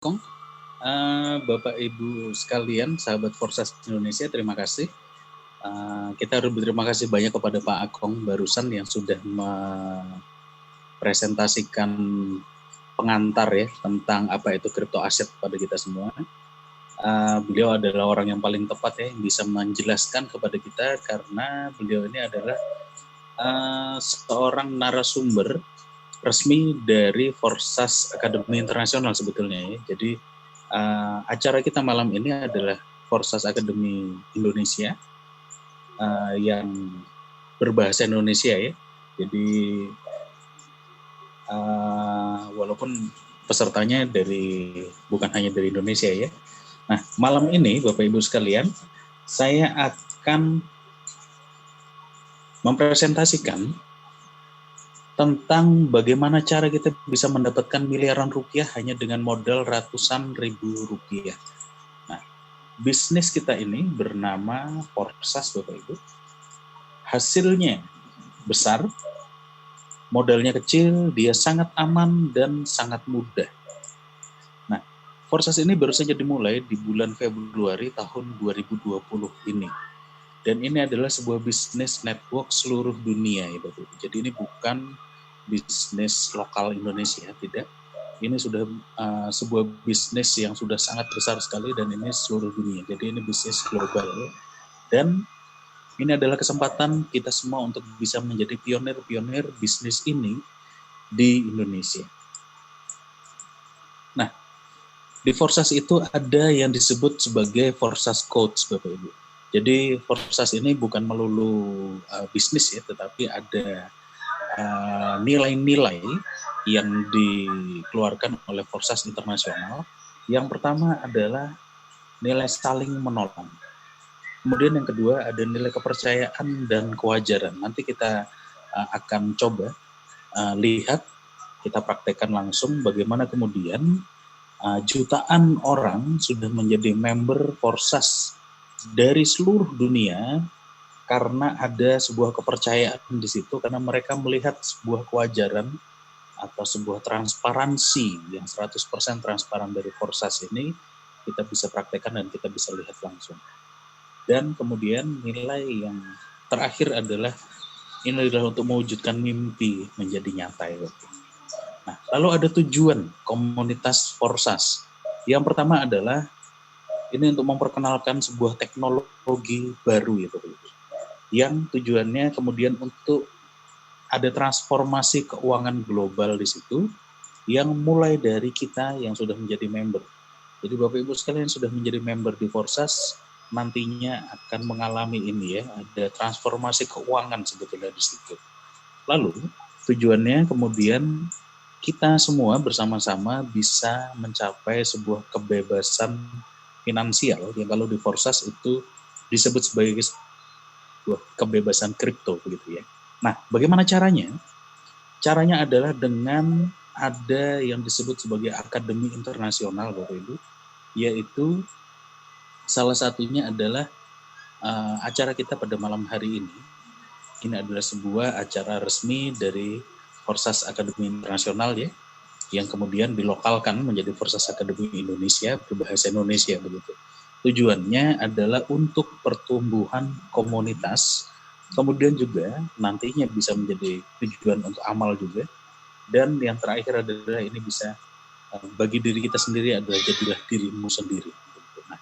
Kong. Bapak Ibu sekalian, sahabat Forsas Indonesia, terima kasih. Kita harus berterima kasih banyak kepada Pak Akong barusan yang sudah mempresentasikan pengantar ya tentang apa itu kripto aset kepada kita semua. Beliau adalah orang yang paling tepat ya yang bisa menjelaskan kepada kita karena beliau ini adalah seorang narasumber resmi dari Forsas Akademi Internasional sebetulnya ya. Jadi acara kita malam ini adalah Forsas Akademi Indonesia yang berbahasa Indonesia ya. Jadi walaupun pesertanya bukan hanya dari Indonesia ya. Nah, malam ini Bapak Ibu sekalian, saya akan mempresentasikan tentang bagaimana cara kita bisa mendapatkan miliaran rupiah hanya dengan modal ratusan ribu rupiah. Nah, bisnis kita ini bernama Forsas Bapak Ibu. Hasilnya besar, modalnya kecil, dia sangat aman dan sangat mudah. Nah, Forsas ini baru saja dimulai di bulan Februari tahun 2020 ini. Dan ini adalah sebuah bisnis network seluruh dunia ya Bapak Ibu. Jadi ini bukan bisnis lokal Indonesia, tidak. Ini sudah sebuah bisnis yang sudah sangat besar sekali dan ini seluruh dunia. Jadi ini bisnis global. Dan ini adalah kesempatan kita semua untuk bisa menjadi pionir-pionir bisnis ini di Indonesia. Nah, di Forsas itu ada yang disebut sebagai Forsas Codes, Bapak Ibu. Jadi Forsas ini bukan melulu bisnis ya, tetapi ada nilai-nilai yang dikeluarkan oleh Forsas Internasional. Yang pertama adalah nilai saling menolong. Kemudian yang kedua ada nilai kepercayaan dan kewajaran. Nanti kita akan coba lihat, kita praktekkan langsung bagaimana kemudian jutaan orang sudah menjadi member Forsas dari seluruh dunia karena ada sebuah kepercayaan di situ, karena mereka melihat sebuah kewajaran atau sebuah transparansi yang 100% transparan dari Forsas ini, kita bisa praktekkan dan kita bisa lihat langsung. Dan kemudian nilai yang terakhir adalah ini adalah untuk mewujudkan mimpi menjadi nyata ya. Nah, lalu ada tujuan komunitas Forsas. Yang pertama adalah ini untuk memperkenalkan sebuah teknologi baru ya Bapak Ibu. Yang tujuannya kemudian untuk ada transformasi keuangan global di situ yang mulai dari kita yang sudah menjadi member. Jadi Bapak Ibu sekalian sudah menjadi member di Forsas nantinya akan mengalami ini ya, ada transformasi keuangan sebetulnya di situ. Lalu tujuannya kemudian kita semua bersama-sama bisa mencapai sebuah kebebasan finansial yang kalau di Forsas itu disebut sebagai sebuah kebebasan kripto begitu ya. Nah, bagaimana caranya? Caranya adalah dengan ada yang disebut sebagai Akademi Internasional Bapak Ibu, yaitu salah satunya adalah acara kita pada malam hari ini. Ini adalah sebuah acara resmi dari Forsas Akademi Internasional ya, yang kemudian dilokalkan menjadi Forsas Akademi Indonesia berbahasa Indonesia begitu. Tujuannya adalah untuk pertumbuhan komunitas, kemudian juga nantinya bisa menjadi tujuan untuk amal juga, dan yang terakhir adalah ini bisa bagi diri kita sendiri adalah jadilah dirimu sendiri. Nah,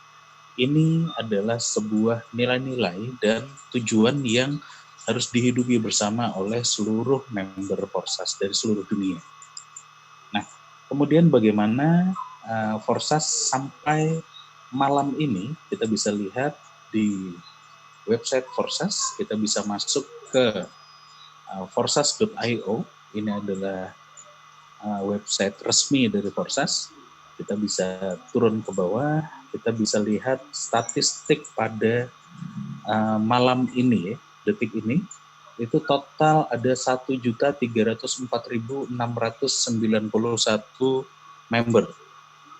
ini adalah sebuah nilai-nilai dan tujuan yang harus dihidupi bersama oleh seluruh member Forsas dari seluruh dunia. Nah, kemudian bagaimana Forsas sampai malam ini kita bisa lihat di website Forsas, kita bisa masuk ke forsas.io. Ini adalah website resmi dari Forsas. Kita bisa turun ke bawah, kita bisa lihat statistik pada malam ini ya, detik ini, itu total ada 1.304.691 member.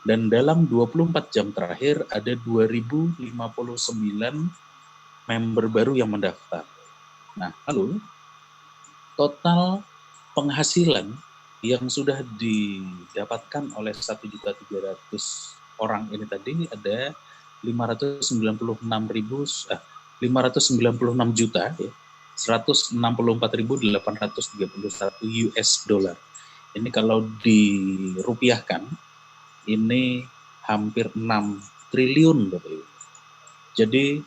Dan dalam 24 jam terakhir ada 2.059 member baru yang mendaftar. Nah, lalu total penghasilan yang sudah didapatkan oleh 1.300.000 orang ini tadi ada 596 juta ya, 164.831 US dollar. Ini kalau dirupiahkan ini hampir 6 triliun Bapak Ibu. Jadi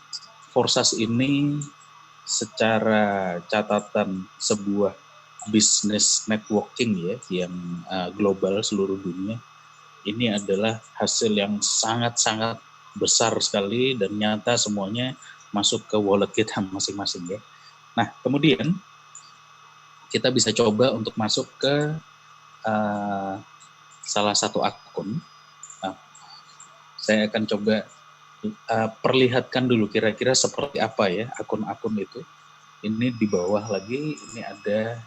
Forsas ini secara catatan sebuah bisnis networking ya yang global seluruh dunia, ini adalah hasil yang sangat-sangat besar sekali dan nyata semuanya masuk ke wallet kita masing-masing ya. Nah, kemudian kita bisa coba untuk masuk ke salah satu akun. Nah, saya akan coba perlihatkan dulu kira-kira seperti apa ya akun-akun itu. Ini di bawah lagi, ini ada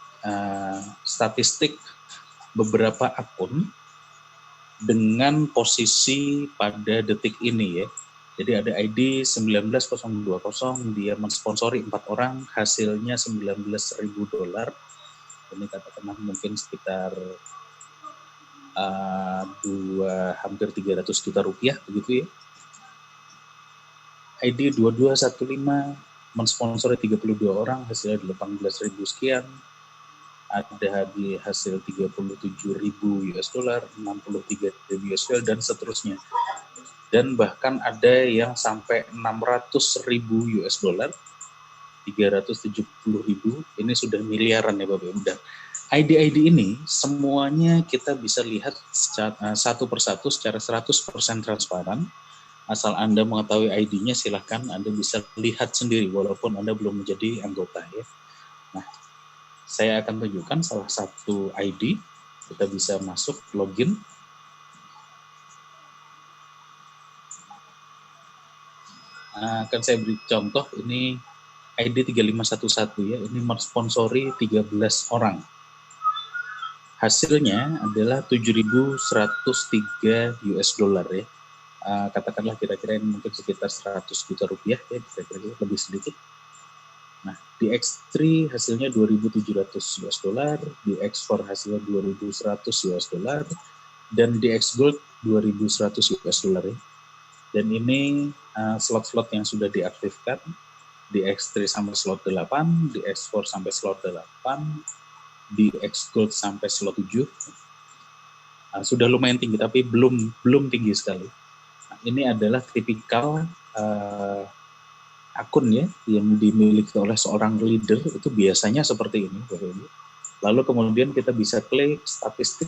statistik beberapa akun dengan posisi pada detik ini ya. Jadi ada ID 19020, dia mensponsori 4 orang, hasilnya $19.000. Ini katakanlah mungkin sekitar hampir 300 juta rupiah begitu ya. ID 2215 mensponsori 32 orang, hasilnya 18.000 sekian. Ada di hasil 37.000 US dollar, 63.000 US dollar, dan seterusnya. Dan bahkan ada yang sampai 600.000 US dollar, 370.000, ini sudah miliaran ya Bapak Ibu. Dan ID-ID ini semuanya kita bisa lihat satu persatu secara 100% transparan. Asal Anda mengetahui ID-nya, silahkan Anda bisa lihat sendiri walaupun Anda belum menjadi anggota ya. Nah, saya akan tunjukkan salah satu ID. Kita bisa masuk login. Akan saya beri contoh, ini ID 3511 ya, ini mensponsori 13 orang. Hasilnya adalah 7.103 US dollar ya. Katakanlah kira-kira ini mungkin sekitar 100 juta rupiah ya, kira-kira lebih sedikit. Nah, di X3 hasilnya 2.700 US dollar, di X4 hasilnya 2.100 US dollar, dan di X Gold 2.100 US dollar ya. Dan ini slot-slot yang sudah diaktifkan, di X3 sampai slot 8, di X4 sampai slot 8, di X Gold sampai slot 7. Sudah lumayan tinggi, tapi belum tinggi sekali. Nah, ini adalah tipikal akun ya yang dimiliki oleh seorang leader, itu biasanya seperti ini. Lalu kemudian kita bisa klik statistik,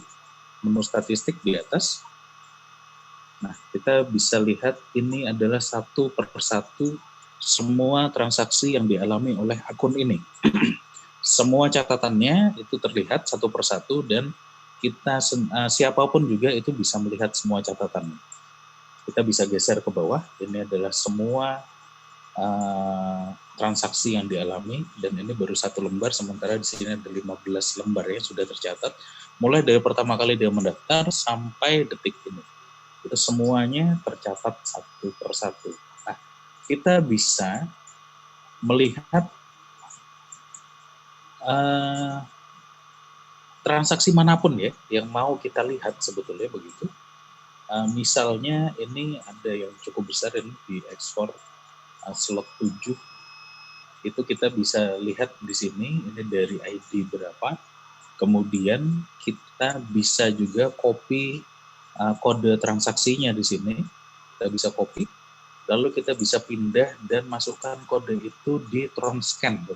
menu statistik di atas. Nah, kita bisa lihat ini adalah satu persatu semua transaksi yang dialami oleh akun ini. Semua catatannya itu terlihat satu persatu dan kita siapapun juga itu bisa melihat semua catatannya. Kita bisa geser ke bawah, ini adalah semua transaksi yang dialami, dan ini baru satu lembar, sementara di sini ada 15 lembar ya sudah tercatat. Mulai dari pertama kali dia mendaftar sampai detik ini. Itu semuanya tercatat satu persatu. Nah, kita bisa melihat transaksi manapun ya yang mau kita lihat sebetulnya begitu. Misalnya ini ada yang cukup besar ini di ekspor slot 7, itu kita bisa lihat di sini ini dari ID berapa. Kemudian kita bisa juga copy kode transaksinya di sini, kita bisa copy, lalu kita bisa pindah dan masukkan kode itu di Tronscan,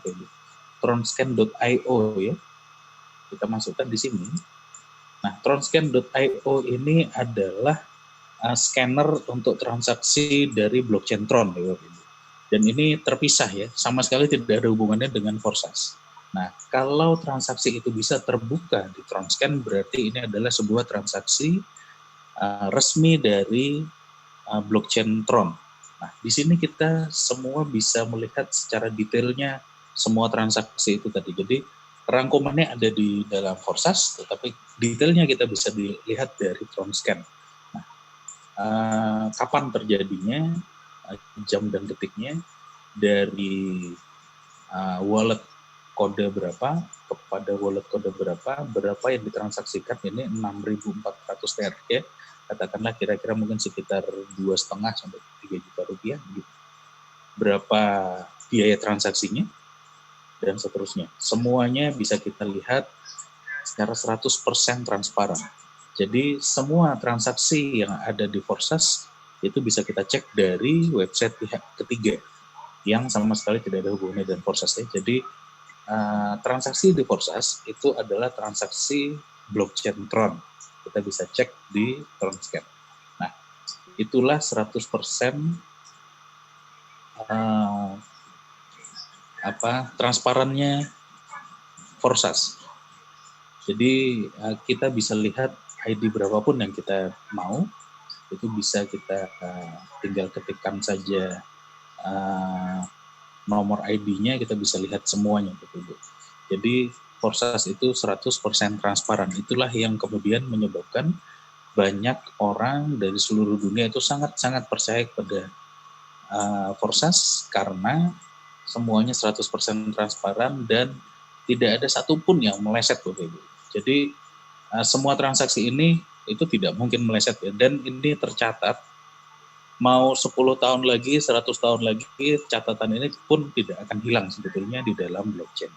tronscan.io ya. Kita masukkan di sini. Nah, Tronscan.io ini adalah scanner untuk transaksi dari blockchain Tron ya. Dan ini terpisah ya, sama sekali tidak ada hubungannya dengan Forsas. Nah, kalau transaksi itu bisa terbuka di Tronscan, berarti ini adalah sebuah transaksi resmi dari blockchain Tron. Nah, di sini kita semua bisa melihat secara detailnya semua transaksi itu tadi. Jadi, rangkumannya ada di dalam Forsas, tetapi detailnya kita bisa dilihat dari Tronscan. Nah, kapan terjadinya, jam dan detiknya, dari wallet kode berapa, kepada wallet kode berapa yang ditransaksikan, ini 6.400 TRY, katakanlah kira-kira mungkin sekitar 2,5 sampai 3 juta rupiah, gitu. Berapa biaya transaksinya, dan seterusnya. Semuanya bisa kita lihat secara 100% transparan. Jadi semua transaksi yang ada di Forsas itu bisa kita cek dari website pihak ketiga yang sama sekali tidak ada hubungannya dengan Forsas. Jadi transaksi di Forsas itu adalah transaksi blockchain Tron. Kita bisa cek di Tronscan. Nah, itulah 100% transparannya Forsas. Jadi kita bisa lihat ID berapapun yang kita mau, itu bisa kita tinggal ketikkan saja nomor ID-nya, kita bisa lihat semuanya. Gitu. Jadi Forsas itu 100% transparan. Itulah yang kemudian menyebabkan banyak orang dari seluruh dunia itu sangat-sangat percaya kepada Forsas, karena semuanya 100% transparan dan tidak ada satupun yang meleset, Bapak Ibu. Jadi semua transaksi ini itu tidak mungkin meleset ya, dan ini tercatat mau 10 tahun lagi, 100 tahun lagi, catatan ini pun tidak akan hilang sebetulnya di dalam blockchain.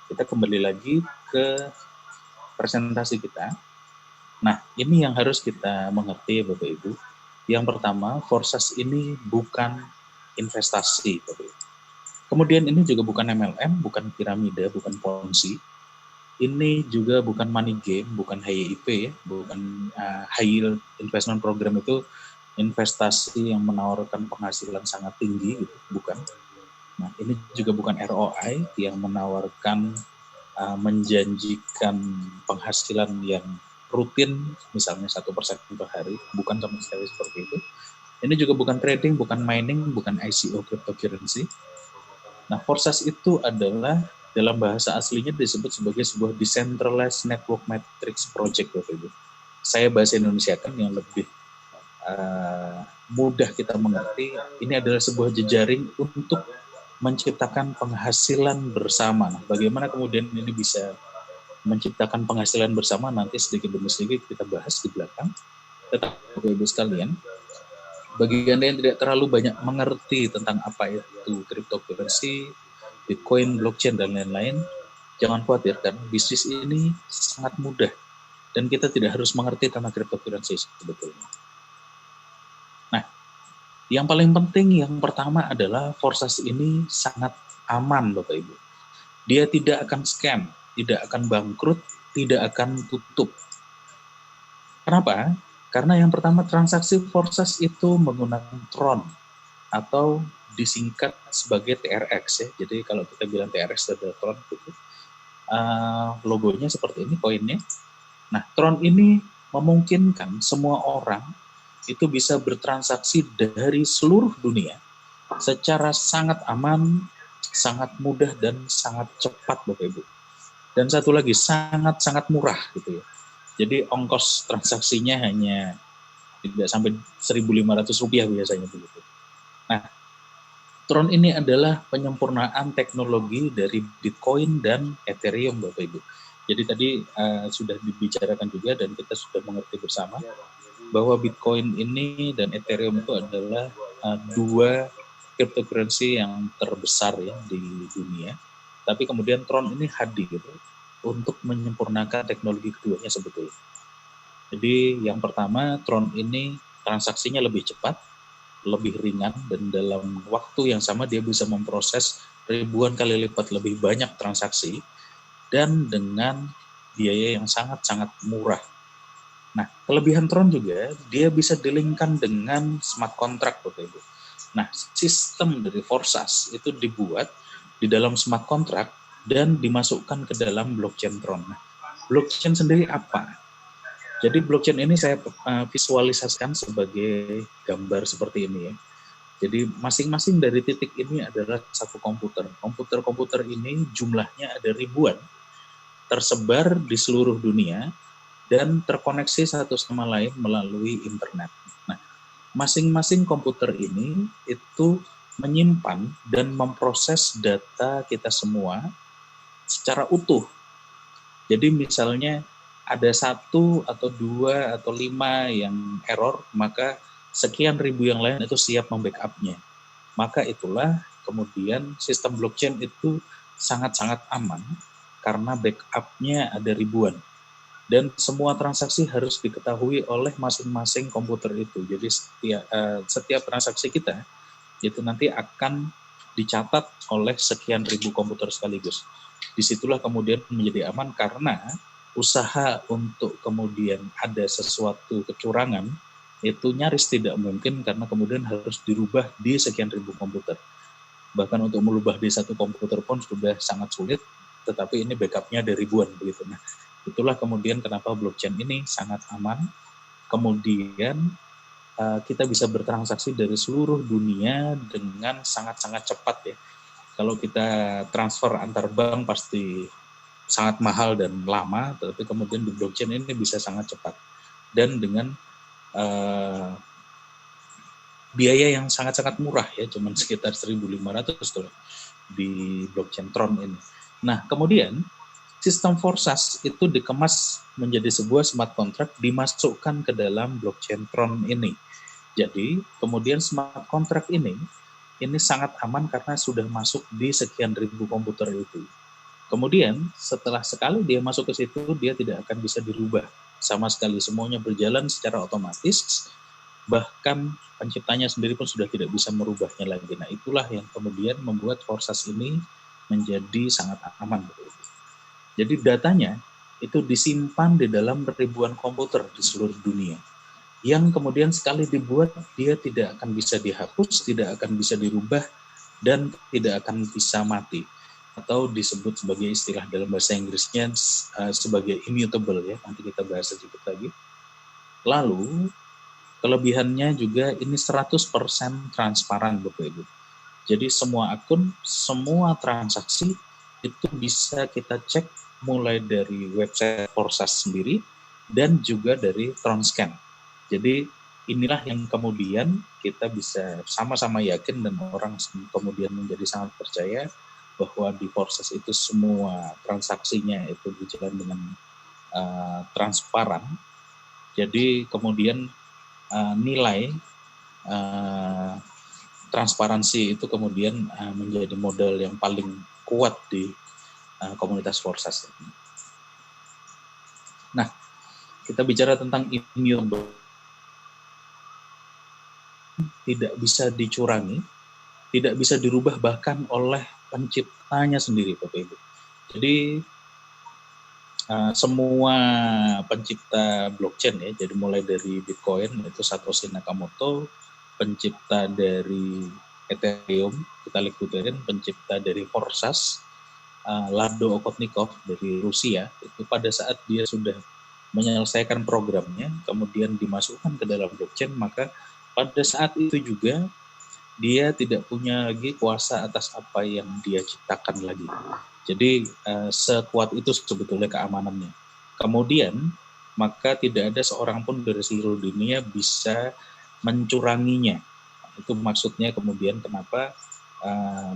Kita kembali lagi ke presentasi kita. Nah, ini yang harus kita mengerti, Bapak Ibu. Yang pertama, Forsas ini bukan investasi, Bapak Ibu. Kemudian ini juga bukan MLM, bukan piramida, bukan Ponzi. Ini juga bukan money game, bukan HYIP ya, bukan high yield investment program, itu investasi yang menawarkan penghasilan sangat tinggi, gitu. Bukan. Nah, ini juga bukan ROI yang menawarkan menjanjikan penghasilan yang rutin, misalnya 1% per hari, bukan sama sekali seperti itu. Ini juga bukan trading, bukan mining, bukan ICO cryptocurrency. Nah, Forsas itu adalah dalam bahasa aslinya disebut sebagai sebuah decentralized network matrix project, Bapak Ibu. Saya bahasa Indonesia kan yang lebih mudah kita mengerti. Ini adalah sebuah jejaring untuk menciptakan penghasilan bersama. Nah, bagaimana kemudian ini bisa menciptakan penghasilan bersama, nanti sedikit demi sedikit kita bahas di belakang. Tetapi Bapak Ibu sekalian, bagi Anda yang tidak terlalu banyak mengerti tentang apa itu cryptocurrency, Bitcoin, blockchain, dan lain-lain, jangan khawatir, karena bisnis ini sangat mudah dan kita tidak harus mengerti tentang cryptocurrency sebetulnya. Nah, yang paling penting yang pertama adalah Forsas ini sangat aman, Bapak Ibu. Dia tidak akan scam, tidak akan bangkrut, tidak akan tutup. Kenapa? Karena yang pertama, transaksi Forsas itu menggunakan Tron atau disingkat sebagai TRX ya. Jadi kalau kita bilang TRX adalah Tron, gitu. Logonya seperti ini, koinnya. Nah, Tron ini memungkinkan semua orang itu bisa bertransaksi dari seluruh dunia secara sangat aman, sangat mudah, dan sangat cepat, Bapak Ibu. Dan satu lagi, sangat-sangat murah gitu ya. Jadi ongkos transaksinya hanya tidak sampai Rp1.500 biasanya begitu. Nah, Tron ini adalah penyempurnaan teknologi dari Bitcoin dan Ethereum, Bapak Ibu. Jadi tadi sudah dibicarakan juga dan kita sudah mengerti bersama bahwa Bitcoin ini dan Ethereum itu adalah dua cryptocurrency yang terbesar ya di dunia. Tapi kemudian Tron ini hadir untuk menyempurnakan teknologi keduanya sebetulnya. Jadi yang pertama, Tron ini transaksinya lebih cepat, lebih ringan, dan dalam waktu yang sama dia bisa memproses ribuan kali lipat lebih banyak transaksi dan dengan biaya yang sangat-sangat murah. Nah, kelebihan Tron juga dia bisa dilingkan dengan smart contract, Bapak Ibu. Nah, sistem dari Forsas itu dibuat di dalam smart contract dan dimasukkan ke dalam blockchain Tron. Nah, blockchain sendiri apa? Jadi blockchain ini saya visualisasikan sebagai gambar seperti ini ya. Jadi masing-masing dari titik ini adalah satu komputer. Komputer-komputer ini jumlahnya ada ribuan, tersebar di seluruh dunia dan terkoneksi satu sama lain melalui internet. Nah, masing-masing komputer ini itu menyimpan dan memproses data kita semua secara utuh. Jadi misalnya ada 1 atau 2 atau 5 yang error, maka sekian ribu yang lain itu siap membackup-nya. Maka itulah kemudian sistem blockchain itu sangat-sangat aman karena backup-nya ada ribuan. Dan semua transaksi harus diketahui oleh masing-masing komputer itu. Jadi setiap transaksi kita itu nanti akan dicatat oleh sekian ribu komputer sekaligus. Disitulah kemudian menjadi aman karena usaha untuk kemudian ada sesuatu kecurangan itu nyaris tidak mungkin karena kemudian harus dirubah di sekian ribu komputer. Bahkan untuk merubah di satu komputer pun sudah sangat sulit, tetapi ini backupnya ada ribuan begitu. Nah, itulah kemudian kenapa blockchain ini sangat aman. Kemudian kita bisa bertransaksi dari seluruh dunia dengan sangat-sangat cepat ya. Kalau kita transfer antar bank pasti sangat mahal dan lama, tapi kemudian di blockchain ini bisa sangat cepat. Dan dengan biaya yang sangat-sangat murah ya, cuma sekitar 1.500 dolar di blockchain Tron ini. Nah, kemudian sistem Forsas itu dikemas menjadi sebuah smart contract dimasukkan ke dalam blockchain Tron ini. Jadi, kemudian smart contract ini sangat aman karena sudah masuk di sekian ribu komputer itu. Kemudian, setelah sekali dia masuk ke situ, dia tidak akan bisa dirubah sama sekali. Semuanya berjalan secara otomatis, bahkan penciptanya sendiri pun sudah tidak bisa merubahnya lagi. Nah, itulah yang kemudian membuat Forsas ini menjadi sangat aman. Jadi datanya itu disimpan di dalam ribuan komputer di seluruh dunia. Yang kemudian sekali dibuat, dia tidak akan bisa dihapus, tidak akan bisa dirubah, dan tidak akan bisa mati. Atau disebut sebagai istilah dalam bahasa Inggrisnya sebagai immutable ya, nanti kita bahas sedikit lagi. Lalu, kelebihannya juga ini 100% transparan Bapak Ibu. Jadi semua akun, semua transaksi itu bisa kita cek mulai dari website Forsas sendiri dan juga dari Tronscan. Jadi inilah yang kemudian kita bisa sama-sama yakin dan orang kemudian menjadi sangat percaya bahwa di Forsas itu semua transaksinya itu berjalan dengan transparan. Jadi kemudian nilai transparansi itu kemudian menjadi modal yang paling kuat di komunitas Forsas. Nah, kita bicara tentang immutable, tidak bisa dicurangi, tidak bisa dirubah bahkan oleh penciptanya sendiri, Bapak Ibu. Jadi semua pencipta blockchain ya, jadi mulai dari Bitcoin itu Satoshi Nakamoto, pencipta dari Ethereum, Vitalik Buterin, pencipta dari Forsas, Lado Okotnikov dari Rusia, itu pada saat dia sudah menyelesaikan programnya, kemudian dimasukkan ke dalam blockchain, maka pada saat itu juga dia tidak punya lagi kuasa atas apa yang dia ciptakan lagi. Jadi sekuat itu sebetulnya keamanannya. Kemudian maka tidak ada seorang pun dari seluruh dunia bisa mencuranginya. Itu maksudnya kemudian kenapa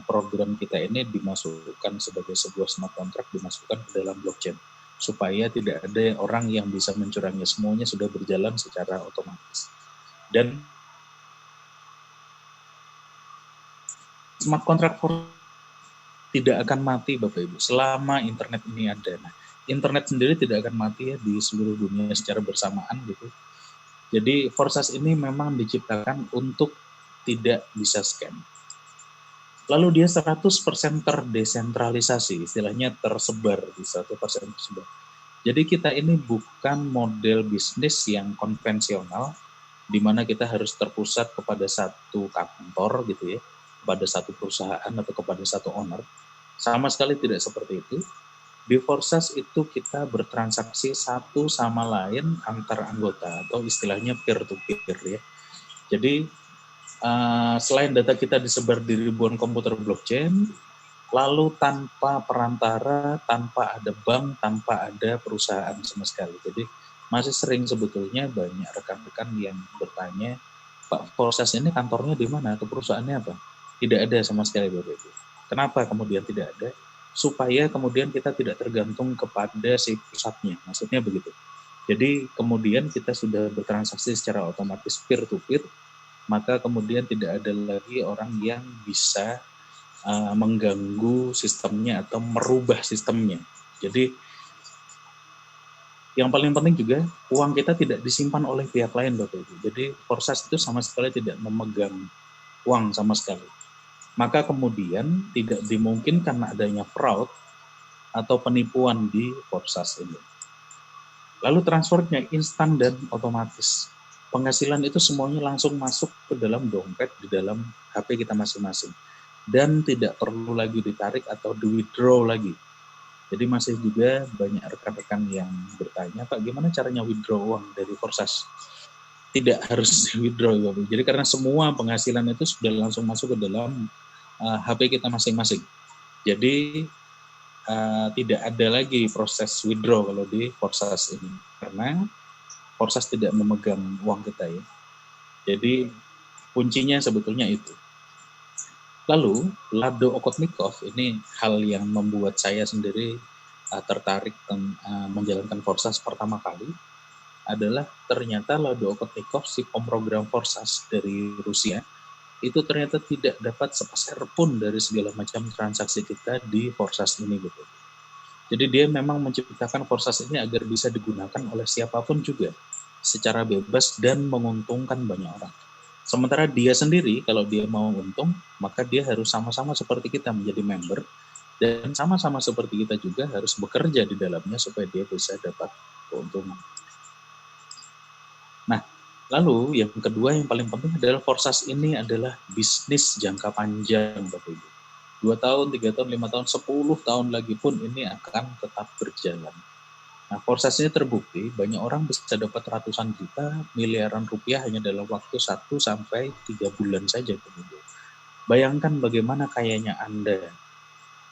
program kita ini dimasukkan sebagai sebuah smart contract, dimasukkan ke dalam blockchain. Supaya tidak ada orang yang bisa mencurangi, semuanya sudah berjalan secara otomatis. Dan smart contract tidak akan mati Bapak Ibu selama internet ini ada. Nah, internet sendiri tidak akan mati ya di seluruh dunia secara bersamaan gitu. Jadi Forsas ini memang diciptakan untuk tidak bisa scam. Lalu dia 100% terdesentralisasi, istilahnya tersebar di 100% tersebar. Jadi kita ini bukan model bisnis yang konvensional di mana kita harus terpusat kepada satu kantor gitu ya, kepada satu perusahaan atau kepada satu owner. Sama sekali tidak seperti itu. Di Forsas itu kita bertransaksi satu sama lain antar anggota atau istilahnya peer-to-peer ya. Jadi selain data kita disebar di ribuan komputer blockchain, lalu tanpa perantara, tanpa ada bank, tanpa ada perusahaan sama sekali. Jadi masih sering sebetulnya banyak rekan-rekan yang bertanya, Pak Forsas ini kantornya di mana atau perusahaannya apa? Tidak ada sama sekali Bapak Ibu. Kenapa kemudian tidak ada? Supaya kemudian kita tidak tergantung kepada si pusatnya, maksudnya begitu. Jadi kemudian kita sudah bertransaksi secara otomatis peer to peer, maka kemudian tidak ada lagi orang yang bisa mengganggu sistemnya atau merubah sistemnya. Jadi yang paling penting juga uang kita tidak disimpan oleh pihak lain Bapak Ibu. Jadi Forsas itu sama sekali tidak memegang uang sama sekali. Maka kemudian tidak dimungkinkan adanya fraud atau penipuan di Forsas ini. Lalu transfernya instan dan otomatis. Penghasilan itu semuanya langsung masuk ke dalam dompet di dalam HP kita masing-masing. Dan tidak perlu lagi ditarik atau di-withdraw lagi. Jadi masih juga banyak rekan-rekan yang bertanya, Pak, gimana caranya withdraw uang dari Forsas? Tidak harus withdraw, Bapak. Jadi karena semua penghasilan itu sudah langsung masuk ke dalam HP kita masing-masing. Jadi tidak ada lagi proses withdraw kalau di Forsas ini, karena Forsas tidak memegang uang kita ya. Jadi kuncinya sebetulnya itu. Lalu Lado Okotnikov ini hal yang membuat saya sendiri tertarik menjalankan Forsas pertama kali adalah ternyata Lado Okotnikov, si pemrogram Forsas dari Rusia, itu ternyata tidak dapat sepeser pun dari segala macam transaksi kita di Forsas ini gitu. Jadi dia memang menciptakan Forsas ini agar bisa digunakan oleh siapapun juga secara bebas dan menguntungkan banyak orang. Sementara dia sendiri kalau dia mau untung, maka dia harus sama-sama seperti kita menjadi member dan sama-sama seperti kita juga harus bekerja di dalamnya supaya dia bisa dapat keuntungan. Nah, lalu yang kedua yang paling penting adalah Forsas ini adalah bisnis jangka panjang Bapak Ibu. 2 tahun, 3 tahun, 5 tahun, 10 tahun lagi pun ini akan tetap berjalan. Nah, Forsas ini terbukti banyak orang bisa dapat ratusan juta, miliaran rupiah hanya dalam waktu 1 sampai 3 bulan saja. Bayangkan bagaimana kayanya Anda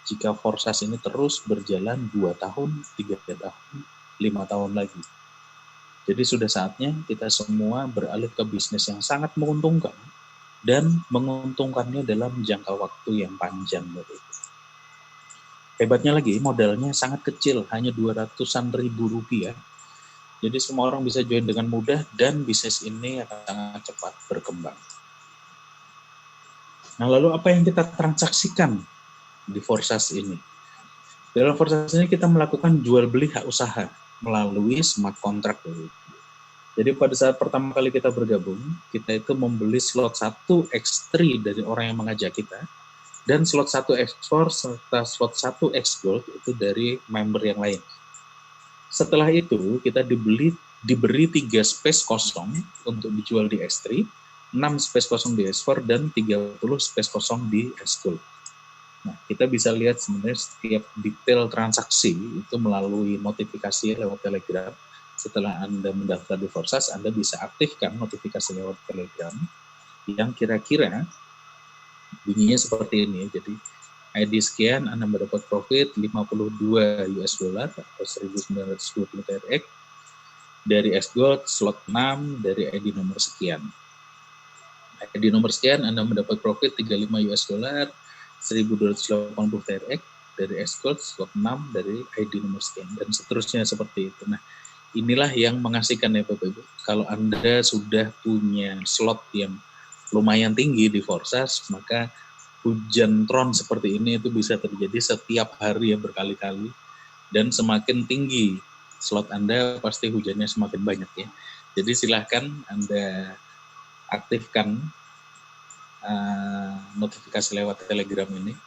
jika Forsas ini terus berjalan 2 tahun, 3 tahun, 5 tahun lagi. Jadi sudah saatnya kita semua beralih ke bisnis yang sangat menguntungkan dan menguntungkannya dalam jangka waktu yang panjang. Hebatnya lagi, modalnya sangat kecil, hanya 200-an ribu rupiah. Jadi semua orang bisa join dengan mudah dan bisnis ini akan sangat cepat berkembang. Nah, lalu apa yang kita transaksikan di Forsas ini? Dalam Forsas ini kita melakukan jual beli hak usaha melalui smart contract. Jadi pada saat pertama kali kita bergabung, kita itu membeli slot 1 X3 dari orang yang mengajak kita, dan slot 1 X4 serta slot 1 X-Gold itu dari member yang lain. Setelah itu kita diberi 3 space kosong untuk dijual di X3, 6 space kosong di X4, dan 30 space kosong di X-Gold. Nah, kita bisa lihat sebenarnya setiap detail transaksi itu melalui notifikasi lewat Telegram. Setelah Anda mendaftar di Forsas, Anda bisa aktifkan notifikasi lewat Telegram yang kira-kira bunyinya seperti ini. Jadi ID sekian Anda mendapat profit 52 US dollar atau 1920 TRX dari X-Gold slot 6 dari ID nomor sekian. ID nomor sekian Anda mendapat profit 35 US dollar 1280 TRX dari X-Gold slot 6 dari ID nomor sekian, dan seterusnya seperti itu. Nah, inilah yang mengasihkan ya Bapak Ibu. Kalau Anda sudah punya slot yang lumayan tinggi di Forsas, maka hujan tron seperti ini itu bisa terjadi setiap hari ya, berkali-kali. Dan semakin tinggi slot Anda, pasti hujannya semakin banyak ya. Jadi silahkan Anda aktifkan notifikasi lewat Telegram ini.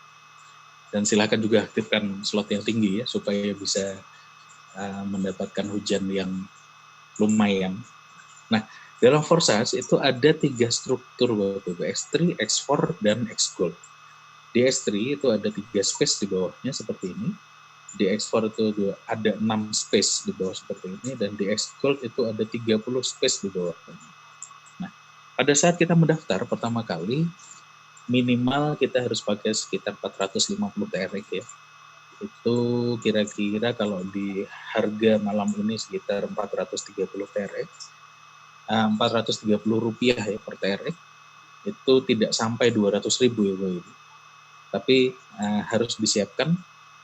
Dan silahkan juga aktifkan slot yang tinggi ya, supaya bisa mendapatkan hujan yang lumayan. Nah, dalam Forsas itu ada 3 struktur Bapak, X3, X4, dan X-Gold. Di X3 itu ada 3 space di bawahnya seperti ini. Di X4 itu ada 6 space di bawah seperti ini, dan di X-Gold itu ada 30 space di bawah. Nah, pada saat kita mendaftar pertama kali, minimal kita harus pakai sekitar 450 TRX ya. Itu kira-kira kalau di harga malam ini sekitar 430 TRX, 430 rupiah ya per TRX. itu tidak sampai 200.000 ya Pak Ibu. Tapi harus disiapkan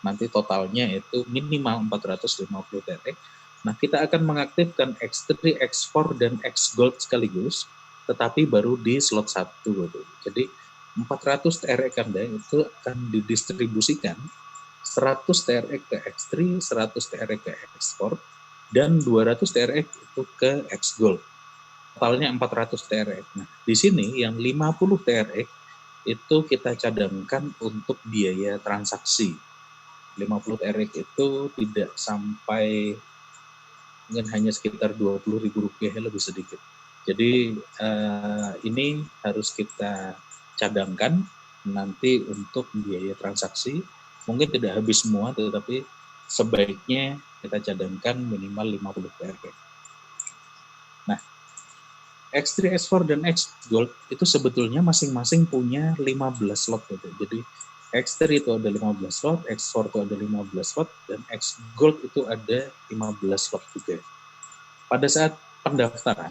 nanti totalnya itu minimal 450 TRX. Nah, kita akan mengaktifkan X3, X4, dan X Gold sekaligus, tetapi baru di slot 1. Jadi 400 TRX Anda itu akan didistribusikan 100 TRX ke X3, 100 TRX ke X4, dan 200 TRX itu ke X Gold. Totalnya 400 TRX. Nah, di sini yang 50 TRX itu kita cadangkan untuk biaya transaksi. 50 TRX itu tidak sampai, mungkin hanya sekitar Rp20.000, lebih sedikit. Jadi ini harus kita cadangkan nanti untuk biaya transaksi. Mungkin tidak habis semua, tetapi sebaiknya kita cadangkan minimal 50 TRX. Nah, X3, X4, dan X Gold itu sebetulnya masing-masing punya 15 slot gitu. Jadi X3 itu ada 15 slot, X4 itu ada 15 slot, dan X Gold itu ada 15 slot juga. Pada saat pendaftaran,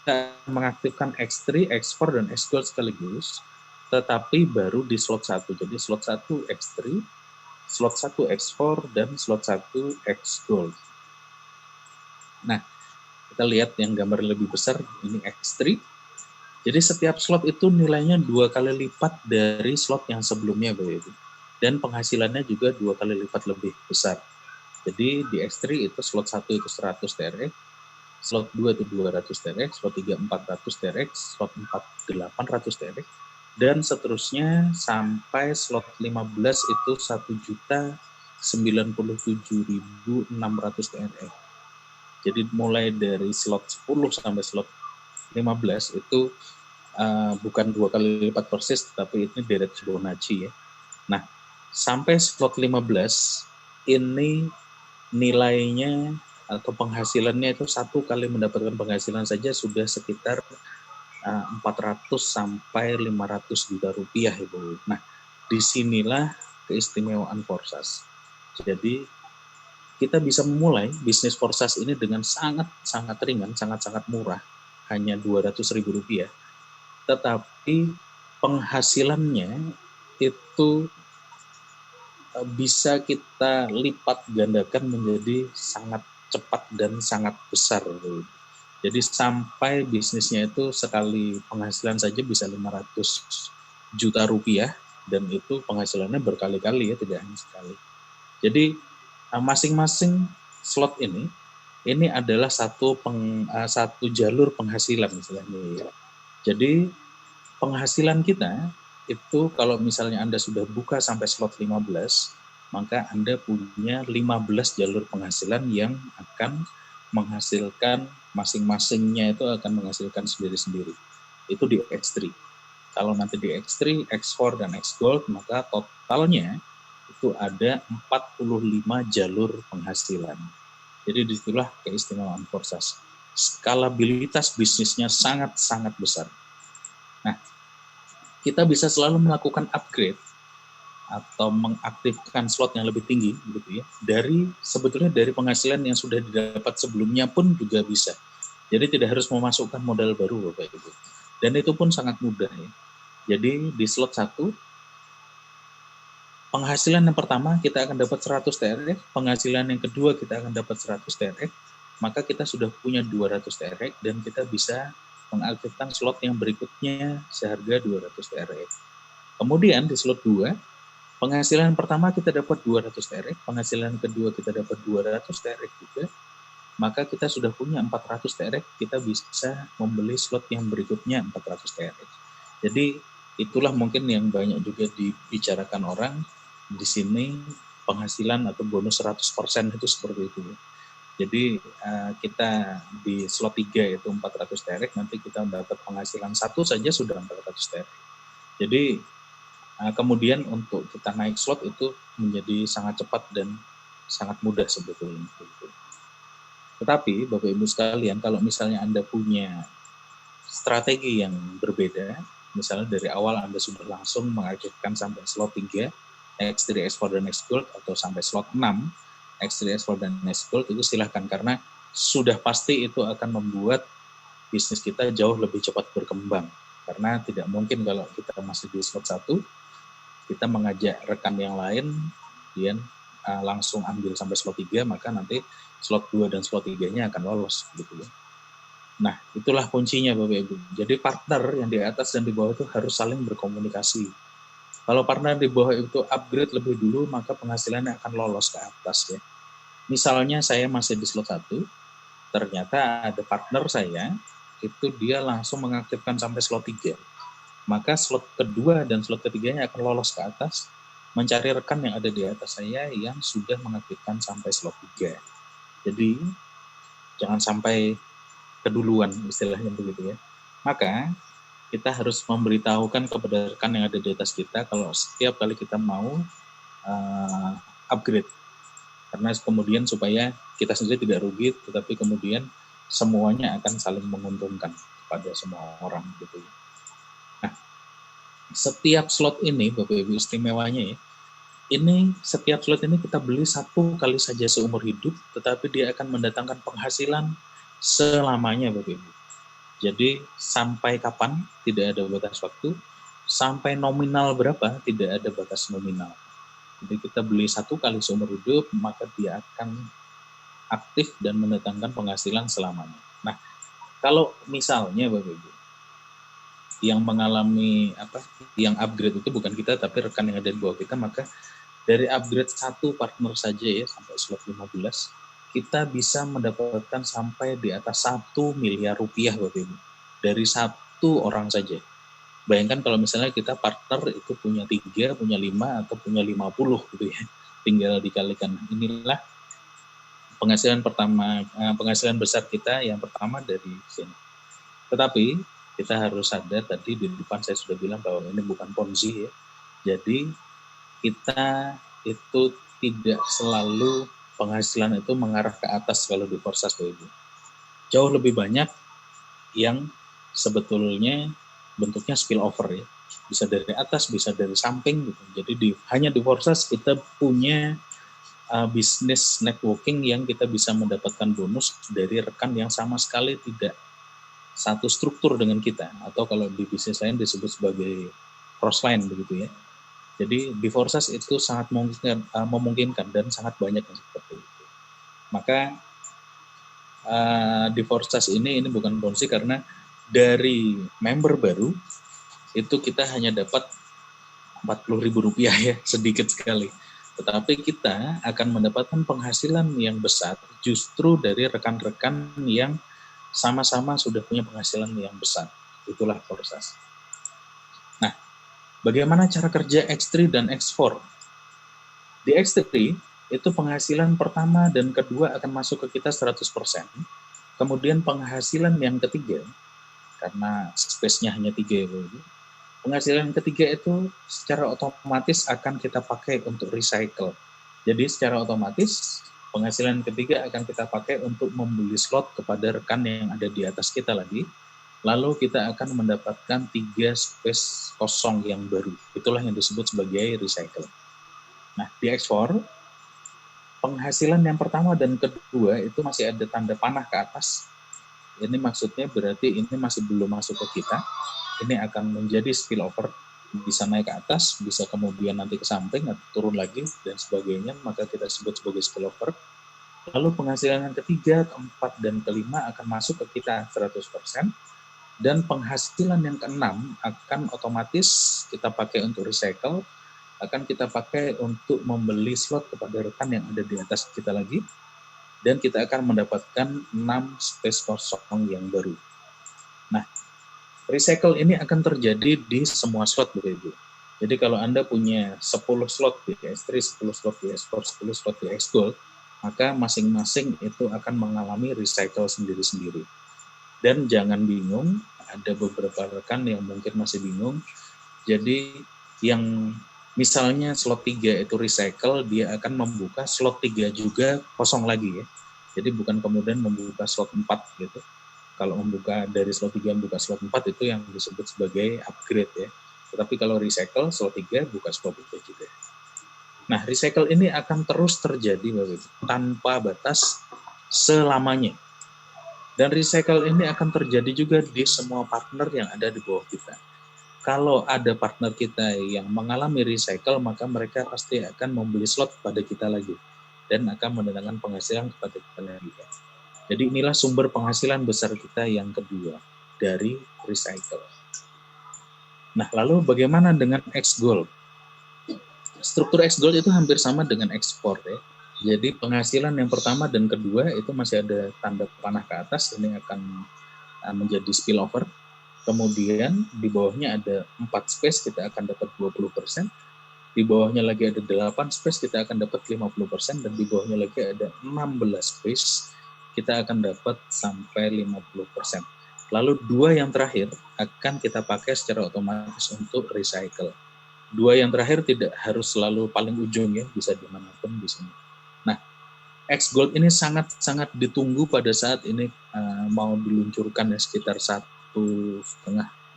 kita mengaktifkan X3, X4, dan X Gold sekaligus, tetapi baru di slot 1. Jadi slot 1 X3, slot 1 X4, dan slot 1 X Gold. Nah, kita lihat yang gambar lebih besar, ini X3. Jadi setiap slot itu nilainya 2 kali lipat dari slot yang sebelumnya, Bapak Ibu. Dan penghasilannya juga 2 kali lipat lebih besar. Jadi di X3 itu slot 1 itu 100 TRX, slot 2 itu 200 TRX, slot 3 400 TRX, slot 4 800 TRX, dan seterusnya sampai slot 15 itu 1.097.600 TRX. Jadi mulai dari slot 10 sampai slot 15 itu bukan 2 kali lipat persis, tapi ini deret Fibonacci ya. Nah, sampai slot 15 ini nilainya atau penghasilannya itu 1 kali mendapatkan penghasilan saja sudah sekitar 400 sampai 500 juta rupiah Ibu. Nah, disinilah keistimewaan Forsas. Jadi kita bisa memulai bisnis Forsas ini dengan sangat-sangat ringan, sangat-sangat murah, hanya Rp200.000. Tetapi penghasilannya itu bisa kita lipat gandakan menjadi sangat cepat dan sangat besar. Jadi sampai bisnisnya itu sekali penghasilan saja bisa 500 juta rupiah, dan itu penghasilannya berkali-kali ya, tidak hanya sekali. Jadi masing-masing slot ini adalah satu jalur penghasilan istilahnya ya. Jadi penghasilan kita itu kalau misalnya Anda sudah buka sampai slot 15, maka Anda punya 15 jalur penghasilan yang akan menghasilkan, masing-masingnya itu akan menghasilkan sendiri-sendiri. Itu di X3. Kalau nanti di X3, X4, dan X Gold, maka totalnya itu ada 45 jalur penghasilan. Jadi disitulah keistimewaan Forsas. Skalabilitas bisnisnya sangat-sangat besar. Nah, kita bisa selalu melakukan upgrade atau mengaktifkan slot yang lebih tinggi gitu ya. Sebetulnya dari penghasilan yang sudah didapat sebelumnya pun juga bisa. Jadi tidak harus memasukkan modal baru Bapak Ibu. Dan itu pun sangat mudah ya. Jadi di slot 1 penghasilan yang pertama kita akan dapat 100 TRX, penghasilan yang kedua kita akan dapat 100 TRX, maka kita sudah punya 200 TRX dan kita bisa mengaktifkan slot yang berikutnya seharga 200 TRX. Kemudian di slot 2, penghasilan pertama kita dapat 200 TRX, penghasilan kedua kita dapat 200 TRX juga, maka kita sudah punya 400 TRX, kita bisa membeli slot yang berikutnya 400 TRX. Jadi itulah mungkin yang banyak juga dibicarakan orang di sini, penghasilan atau bonus 100% itu seperti itu. Jadi kita di slot 3 itu 400 TRX, nanti kita dapat penghasilan 1 saja sudah 400 TRX. Jadi kemudian untuk kita naik slot itu menjadi sangat cepat dan sangat mudah sebetulnya. Tetapi Bapak Ibu sekalian, kalau misalnya Anda punya strategi yang berbeda, misalnya dari awal Anda sudah langsung mengaktifkan sampai slot 3, X3, X4, dan X Gold, atau sampai slot 6, X3, X4, dan X Gold, itu silahkan, karena sudah pasti itu akan membuat bisnis kita jauh lebih cepat berkembang. Karena tidak mungkin kalau kita masih di slot 1, kita mengajak rekan yang lain, kemudian langsung ambil sampai slot 3, maka nanti slot 2 dan slot 3-nya akan lolos gitu ya. Nah, itulah kuncinya Bapak Ibu. Jadi partner yang di atas dan di bawah itu harus saling berkomunikasi. Kalau partner di bawah itu upgrade lebih dulu, maka penghasilannya akan lolos ke atas ya. Misalnya saya masih di slot 1, ternyata ada partner saya, itu dia langsung mengaktifkan sampai slot 3. Maka slot kedua dan slot ketiganya akan lolos ke atas, mencari rekan yang ada di atas saya yang sudah mengaktifkan sampai slot 3. Jadi, jangan sampai keduluan, istilahnya begitu ya. Maka, kita harus memberitahukan kepada rekan yang ada di atas kita kalau setiap kali kita mau upgrade. Karena kemudian supaya kita sendiri tidak rugi, tetapi kemudian semuanya akan saling menguntungkan kepada semua orang gitu ya. Nah, setiap slot ini Bapak Ibu istimewanya ya, ini setiap slot ini kita beli 1 kali saja seumur hidup, tetapi dia akan mendatangkan penghasilan selamanya Bapak Ibu. Jadi sampai kapan tidak ada batas waktu, sampai nominal berapa tidak ada batas nominal. Jadi kita beli 1 kali seumur hidup, maka dia akan aktif dan mendatangkan penghasilan selamanya. Nah, kalau misalnya Bapak Ibu yang mengalami yang upgrade itu bukan kita tapi rekan yang ada di bawah kita, maka dari upgrade 1 partner saja ya sampai slot 15, kita bisa mendapatkan sampai di atas 1 miliar rupiah Bapak Ibu. Dari 1 orang saja. Bayangkan kalau misalnya kita partner itu punya 3, punya 5, atau punya 50 gitu ya. Tinggal dikalikan. Inilah penghasilan pertama, penghasilan besar kita yang pertama dari sini. Tetapi kita harus sadar tadi di depan saya sudah bilang bahwa ini bukan ponzi ya. Jadi kita itu tidak selalu penghasilan itu mengarah ke atas kalau di Forsas Bapak Ibu. Jauh lebih banyak yang sebetulnya bentuknya spillover ya. Bisa dari atas, bisa dari samping gitu. Jadi hanya di Forsas kita punya bisnis networking yang kita bisa mendapatkan bonus dari rekan yang sama sekali tidak satu struktur dengan kita, atau kalau di bisnis lain disebut sebagai crossline begitu ya. Jadi di Forsas itu sangat memungkinkan dan sangat banyak yang seperti itu. Maka di Forsas ini bukan ponzi karena dari member baru itu kita hanya dapat Rp40.000 ya, sedikit sekali. Tetapi kita akan mendapatkan penghasilan yang besar justru dari rekan-rekan yang sama-sama sudah punya penghasilan yang besar. Itulah Forsas. Nah, bagaimana cara kerja X3 dan X4? Di X3 itu penghasilan pertama dan kedua akan masuk ke kita 100%. Kemudian penghasilan yang ketiga, karena space-nya hanya 3 ya, penghasilan ketiga itu secara otomatis akan kita pakai untuk recycle. Jadi secara otomatis penghasilan ketiga akan kita pakai untuk membeli slot kepada rekan yang ada di atas kita lagi. Lalu kita akan mendapatkan 3 space kosong yang baru. Itulah yang disebut sebagai recycle. Nah, di X4, penghasilan yang pertama dan kedua itu masih ada tanda panah ke atas. Ini maksudnya berarti ini masih belum masuk ke kita. Ini akan menjadi spillover, bisa naik ke atas, bisa kemudian nanti ke samping atau turun lagi dan sebagainya, maka kita sebut sebagai spillover. Lalu penghasilan yang ketiga, keempat, dan kelima akan masuk ke kita 100%, dan penghasilan yang keenam akan otomatis kita pakai untuk recycle, akan kita pakai untuk membeli slot kepada rekan yang ada di atas kita lagi, dan kita akan mendapatkan 6 space kosong yang baru. Nah, recycle ini akan terjadi di semua slot Bapak Ibu. Jadi kalau Anda punya 10 slot di S3, 10 slot di S4, 10 slot di X-Gold, maka masing-masing itu akan mengalami recycle sendiri-sendiri. Dan jangan bingung, ada beberapa rekan yang mungkin masih bingung. Jadi yang misalnya slot 3 itu recycle, dia akan membuka slot 3 juga kosong lagi ya. Jadi bukan kemudian membuka slot 4 gitu. Kalau membuka dari slot 3 membuka slot 4 itu yang disebut sebagai upgrade ya. Tetapi kalau recycle slot 3 buka slot 3 juga. Nah, recycle ini akan terus terjadi Bapak Ibu, tanpa batas selamanya. Dan recycle ini akan terjadi juga di semua partner yang ada di bawah kita. Kalau ada partner kita yang mengalami recycle, maka mereka pasti akan membeli slot pada kita lagi dan akan mendatangkan penghasilan kepada kita lagi. Jadi inilah sumber penghasilan besar kita yang kedua dari recycle. Nah, lalu bagaimana dengan X-Gold? Struktur X-Gold itu hampir sama dengan ekspor ya. Jadi penghasilan yang pertama dan kedua itu masih ada tanda panah ke atas, ini akan menjadi spillover. Kemudian di bawahnya ada 4 space, kita akan dapat 20%. Di bawahnya lagi ada 8 space, kita akan dapat 50%. Dan di bawahnya lagi ada 16 space, kita akan dapat sampai 50%. Lalu 2 yang terakhir akan kita pakai secara otomatis untuk recycle. 2 yang terakhir tidak harus selalu paling ujung ya, bisa dimanapun di sini. Nah, X-Gold ini sangat-sangat ditunggu pada saat ini mau diluncurkan ya, sekitar 1,5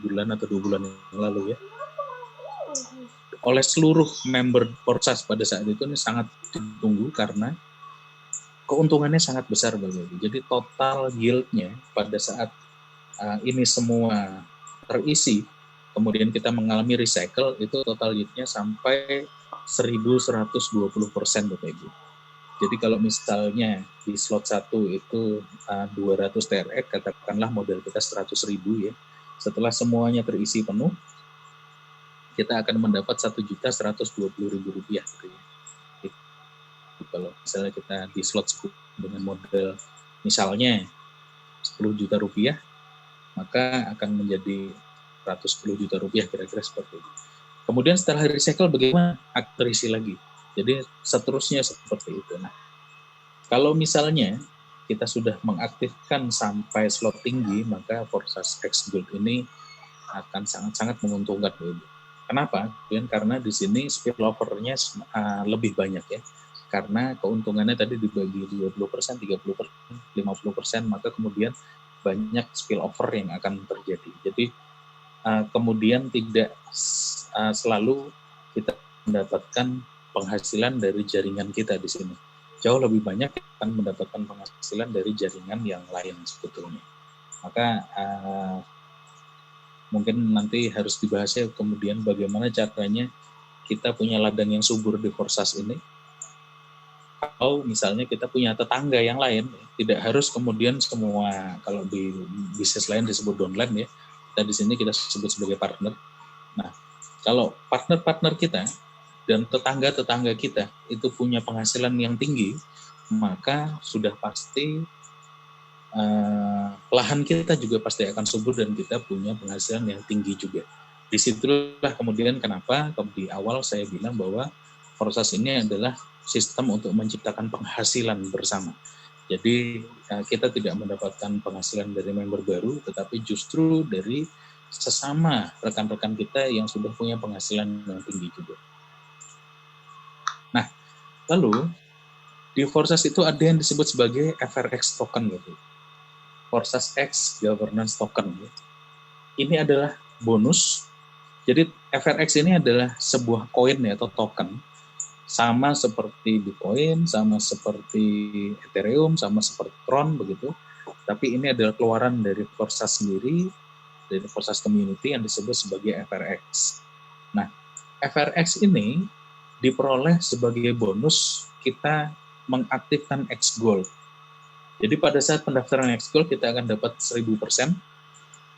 bulan atau 2 bulan yang lalu ya, oleh seluruh member Forsas pada saat itu. Ini sangat ditunggu karena keuntungannya sangat besar Bapak-Ibu. Jadi total yield-nya pada saat ini semua terisi, kemudian kita mengalami recycle, itu total yield-nya sampai 1.120% Bapak-Ibu. Jadi kalau misalnya di slot 1 itu 200 TRX, katakanlah modal kita 100.000 ya. Setelah semuanya terisi penuh, kita akan mendapat Rp1.120.000 gitu ya. Kalau misalnya kita di slot 10 dengan modal misalnya 10 juta rupiah, maka akan menjadi 110 juta rupiah kira-kira seperti itu. Kemudian setelah recycle bagaimana? Akan terisi lagi. Jadi seterusnya seperti itu. Nah, kalau misalnya kita sudah mengaktifkan sampai slot tinggi, maka Forsas X-Gold ini akan sangat-sangat menguntungkan. Kenapa? Karena di sini spillover-nya lebih banyak ya. Karena keuntungannya tadi dibagi 20%, 30%, 50%, maka kemudian banyak spillover yang akan terjadi. Jadi kemudian tidak selalu kita mendapatkan penghasilan dari jaringan kita di sini. Jauh lebih banyak akan mendapatkan penghasilan dari jaringan yang lain sebetulnya. Maka mungkin nanti harus dibahas ya kemudian bagaimana caranya kita punya ladang yang subur di Forsas ini. Atau misalnya kita punya tetangga yang lain, tidak harus kemudian semua, kalau di bisnis lain disebut downline ya, dan di sini kita sebut sebagai partner. Nah, kalau partner-partner kita dan tetangga-tetangga kita itu punya penghasilan yang tinggi, maka sudah pasti lahan kita juga pasti akan subur dan kita punya penghasilan yang tinggi juga. Disitulah kemudian kenapa di awal saya bilang bahwa Forsas ini adalah sistem untuk menciptakan penghasilan bersama. Jadi kita tidak mendapatkan penghasilan dari member baru, tetapi justru dari sesama rekan-rekan kita yang sudah punya penghasilan yang tinggi juga. Nah, lalu di Forsas itu ada yang disebut sebagai FRX token gitu. Forsas X Governance Token. Ini adalah bonus. Jadi FRX ini adalah sebuah koin ya, atau token. Sama seperti Bitcoin, sama seperti Ethereum, sama seperti Tron begitu. Tapi ini adalah keluaran dari Forsas sendiri, dari Forsas Community yang disebut sebagai FRX. Nah, FRX ini diperoleh sebagai bonus kita mengaktifkan X-Gold. Jadi pada saat pendaftaran X-Gold kita akan dapat 1.000%,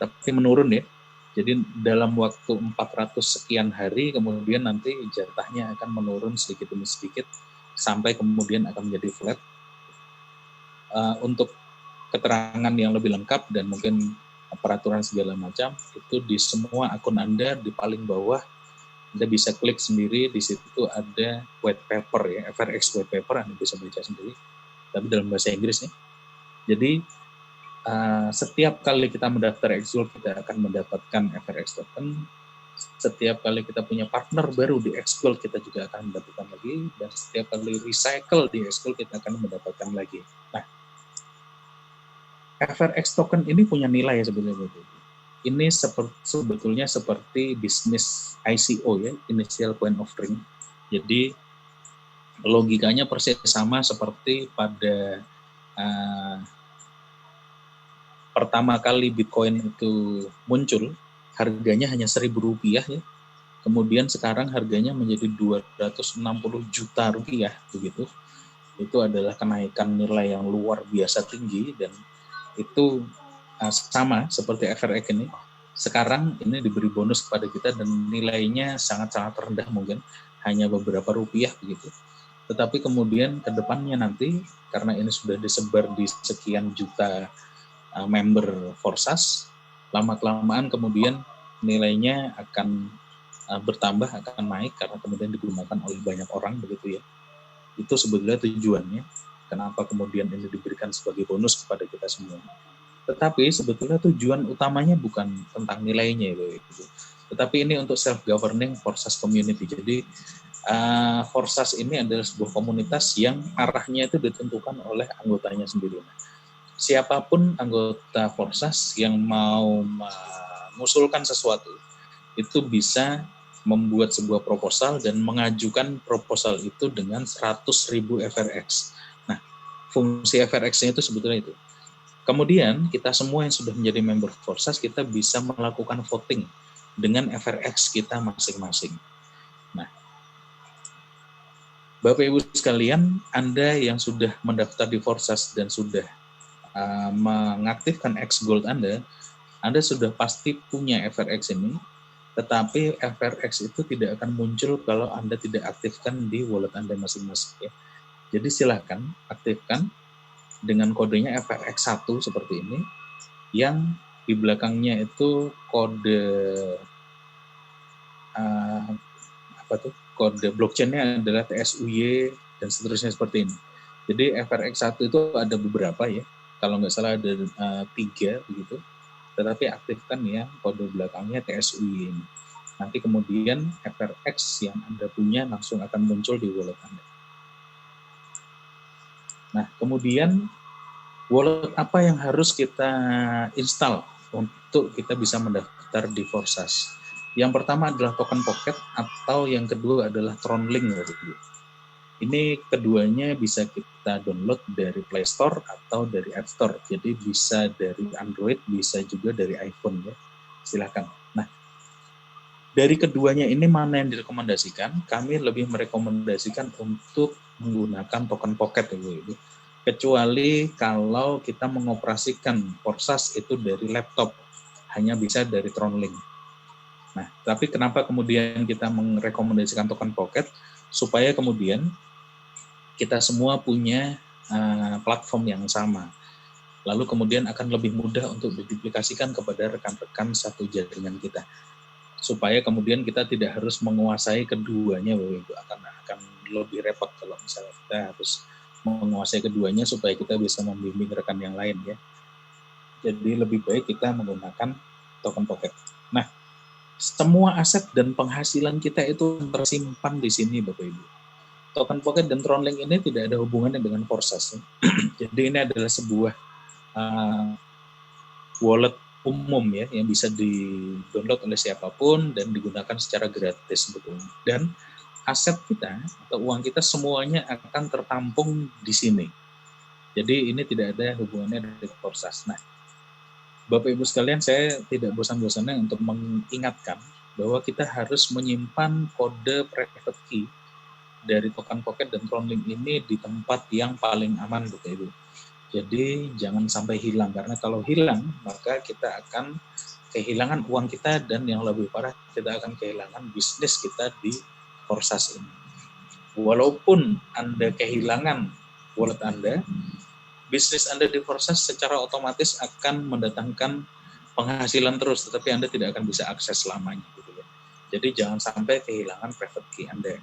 tapi menurun ya. Jadi dalam waktu 400 sekian hari, kemudian nanti jatahnya akan menurun sedikit demi sedikit, sampai kemudian akan menjadi flat. Untuk keterangan yang lebih lengkap dan mungkin peraturan segala macam, itu di semua akun Anda di paling bawah, Anda bisa klik sendiri, di situ ada white paper ya, FRX white paper, Anda bisa baca sendiri, tapi dalam bahasa Inggris ya. Jadi setiap kali kita mendaftar X-Gold kita akan mendapatkan FRX token. Setiap kali kita punya partner baru di X-Gold kita juga akan mendapatkan lagi, dan setiap kali recycle di X-Gold kita akan mendapatkan lagi. Nah, FRX token ini punya nilai sebenarnya. Ini sebetulnya seperti bisnis ICO ya, Initial Coin Offering. Jadi logikanya persis sama seperti pada pertama kali Bitcoin itu muncul, harganya hanya Rp1.000 ya. Kemudian sekarang harganya menjadi 260 juta rupiah begitu. Itu adalah kenaikan nilai yang luar biasa tinggi, dan itu sama seperti FRX ini. Sekarang ini diberi bonus kepada kita dan nilainya sangat-sangat rendah, mungkin hanya beberapa rupiah begitu. Tetapi kemudian ke depannya nanti, karena ini sudah disebar di sekian juta member Forsas, lama-kelamaan kemudian nilainya akan bertambah, akan naik karena kemudian digunakan oleh banyak orang begitu ya. Itu sebetulnya tujuannya, kenapa kemudian ini diberikan sebagai bonus kepada kita semua. Tetapi sebetulnya tujuan utamanya bukan tentang nilainya gitu. Tetapi ini untuk self-governing Forsas community. Jadi Forsas ini adalah sebuah komunitas yang arahnya itu ditentukan oleh anggotanya sendiri. Siapapun anggota Forsas yang mau mengusulkan sesuatu, itu bisa membuat sebuah proposal dan mengajukan proposal itu dengan 100.000 FRX. Nah, fungsi FRX-nya itu sebetulnya itu. Kemudian kita semua yang sudah menjadi member Forsas, kita bisa melakukan voting dengan FRX kita masing-masing. Nah, Bapak Ibu sekalian, Anda yang sudah mendaftar di Forsas dan sudah mengaktifkan X Gold Anda sudah pasti punya FRX ini. Tetapi FRX itu tidak akan muncul kalau Anda tidak aktifkan di wallet Anda masing-masing. Ya. Jadi silakan aktifkan dengan kodenya FRX1 seperti ini, yang di belakangnya itu kode kode blockchain-nya adalah TSUY dan seterusnya seperti ini. Jadi FRX1 itu ada beberapa ya, kalau nggak salah ada 3 begitu. Tetapi aktifkan ya kode belakangnya TSUY ini. Nanti kemudian FRX yang Anda punya langsung akan muncul di wallet Anda. Nah, kemudian wallet apa yang harus kita install untuk kita bisa mendaftar di Forsas? Yang pertama adalah Token Pocket, atau yang kedua adalah TronLink. Ini keduanya bisa kita download dari Play Store atau dari App Store. Jadi bisa dari Android, bisa juga dari iPhone ya. Silakan. Nah, dari keduanya ini mana yang direkomendasikan? Kami lebih merekomendasikan untuk menggunakan Token Pocket ya, Bu. Kecuali kalau kita mengoperasikan Forsas itu dari laptop, hanya bisa dari TronLink. Nah, tapi kenapa kemudian kita merekomendasikan Token Pocket? Supaya kemudian kita semua punya platform yang sama. Lalu kemudian akan lebih mudah untuk diduplikasikan kepada rekan-rekan satu jaringan kita. Supaya kemudian kita tidak harus menguasai keduanya, itu akan lebih repot kalau misalnya kita harus menguasai keduanya supaya kita bisa membimbing rekan yang lain ya. Jadi lebih baik kita menggunakan Token Pocket. Nah, semua aset dan penghasilan kita itu tersimpan di sini Bapak Ibu. Token Pocket dan TronLink ini tidak ada hubungannya dengan Forsas. Ya. Jadi ini adalah sebuah wallet umum ya, yang bisa di-download oleh siapapun dan digunakan secara gratis sebetulnya. Dan aset kita atau uang kita semuanya akan tertampung di sini. Jadi ini tidak ada hubungannya dengan Forsas. Nah, Bapak Ibu sekalian, saya tidak bosan-bosannya untuk mengingatkan bahwa kita harus menyimpan kode private key dari Token Pocket dan TronLink ini di tempat yang paling aman Bapak Ibu. Jadi jangan sampai hilang, karena kalau hilang maka kita akan kehilangan uang kita, dan yang lebih parah kita akan kehilangan bisnis kita di Forsas ini. Walaupun Anda kehilangan wallet Anda, bisnis Anda di Forsas secara otomatis akan mendatangkan penghasilan terus, tetapi Anda tidak akan bisa akses selamanya. Gitu ya. Jadi jangan sampai kehilangan private key Anda.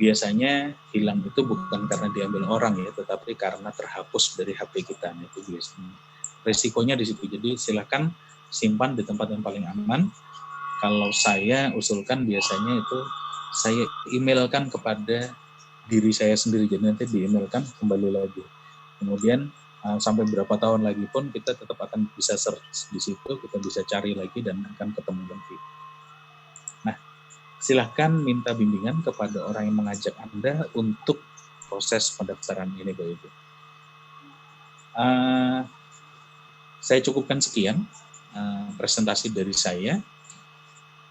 Biasanya hilang itu bukan karena diambil orang ya, tetapi karena terhapus dari HP kita. Itu biasanya resikonya di situ. Jadi silakan simpan di tempat yang paling aman. Kalau saya usulkan biasanya itu saya emailkan kepada diri saya sendiri, jadi nanti di-emailkan kembali lagi. Kemudian sampai berapa tahun lagi pun kita tetap akan bisa search di situ, kita bisa cari lagi dan akan ketemu lagi. Nah, silahkan minta bimbingan kepada orang yang mengajak Anda untuk proses pendaftaran ini, Bapak Ibu. Saya cukupkan sekian presentasi dari saya.